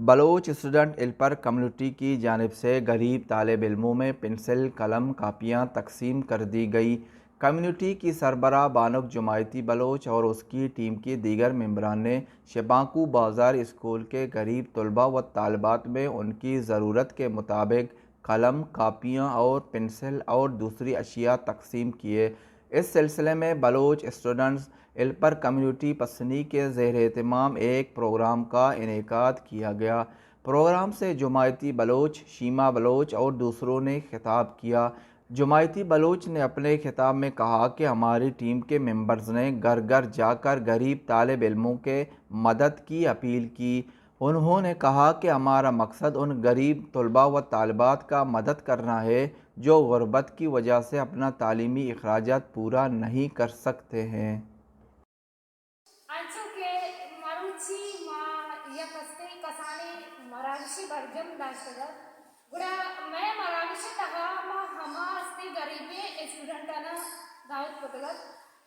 Bloch student helper community की जानिब से गरीब तालिब इल्मों में पेंसिल, कलम, कापियाँ तकसीम कर दी गई। कम्युनिटी की सरबराह बानुक जुमायती बलोच और उसकी टीम के दीगर मेंबरान ने शबाकू बाज़ार स्कूल के गरीब तलबा व तालिबात में उनकी ज़रूरत के मुताबिक कलम, कापियाँ और पेंसिल और दूसरी अशिया तकसीम किए। इस सिलसिले में बलोच स्टूडेंट्स हेल्पर कम्युनिटी पसनी के ज़ेर एहतमाम एक प्रोग्राम का इनेकाद किया गया। प्रोग्राम से जुमायती बलोच, शीमा बलोच और दूसरों ने खिताब किया। जुमायती बलोच ने अपने खिताब में कहा कि हमारी टीम के मेंबर्स ने घर घर जाकर गरीब तालिब इल्मों के मदद की अपील की। उन्होंने कहा कि हमारा मकसद उन गरीब तलबा व तालिबात का मदद करना है जो गुर्बत की वजह से अपना तालीमी अखराजात पूरा नहीं कर सकते हैं। Also che Marucci ma yakasti kasani Maravishi barjam dastaga. Guda मैं मराविश तहा मा हमा हस्ते गरीबी स्टूडेंट ना दावत पतगत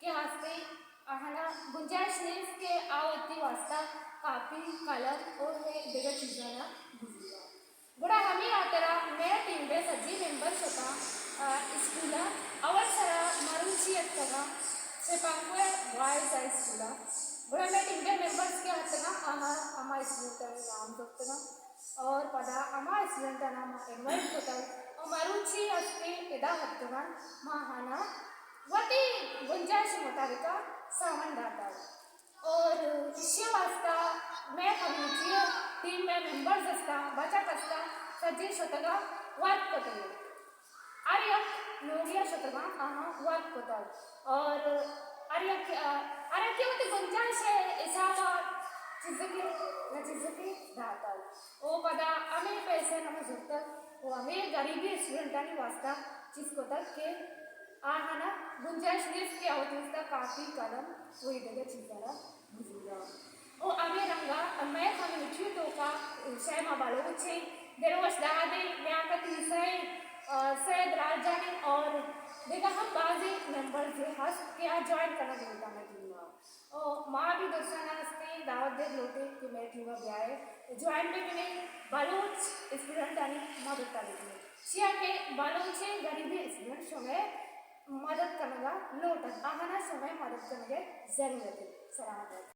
के हस्ते आहना गुंजाइश नहीं के आवती वास्ता कापी कलम और है दिगर चीज़ें ना गुड़ा हमी आतरा मैं टीम बे सज्जी मेंबर्स होता स्कूल अवर सरा मरुची अत्तगा से पंक्वे वाइस आई स्कूल गुड़ा मैं टीम बे मेंबर्स के हत्तगा आमा स्टूडेंट नाम दोस्तगा और पदा आमा स्टूडेंट नाम इनवाइट होता और मरुची अस्ते इदा हत्तगा महाना वती गुंजाइश मुताबिक सामान दाता और इसी वास्ता मैं कम्युनिटी टीम में मेंबर्स असता बचत असता सज्जे शतगा वर्क करते आर्य लोगिया शतगा वर्क करता और आर्य क्यों तो गुंजाइश है ऐसा चीज़ के दाता ओ पदा हमें पैसे नमें जरूरत वो हमें गरीबी स्टूडेंटानी वास्ता चीज़ को तक के ना गुंजाइश नहीं क्या होती उसका काफ़ी कदम वही जगह चीज़ा बुजुर्गा ओ अमे रंगा मैं कम्युनिटी तो का शैमा बालो छे देरोस दादे मैं का तीसरे सैद राजानी और देखा हम बाजी मेंबर जो हस के आ ज्वाइन करना बोलता मैं टीम ओ माँ भी दर्शन हस्ते दावत दे लोटे कि मैं टीम में आए ज्वाइन में भी नहीं बालोच स्टूडेंट आनी मदद करने शिया के बालोचे गरीबी स्टूडेंट समय मदद करने का लोटस आहना समय मदद करने जरूरत है सलामत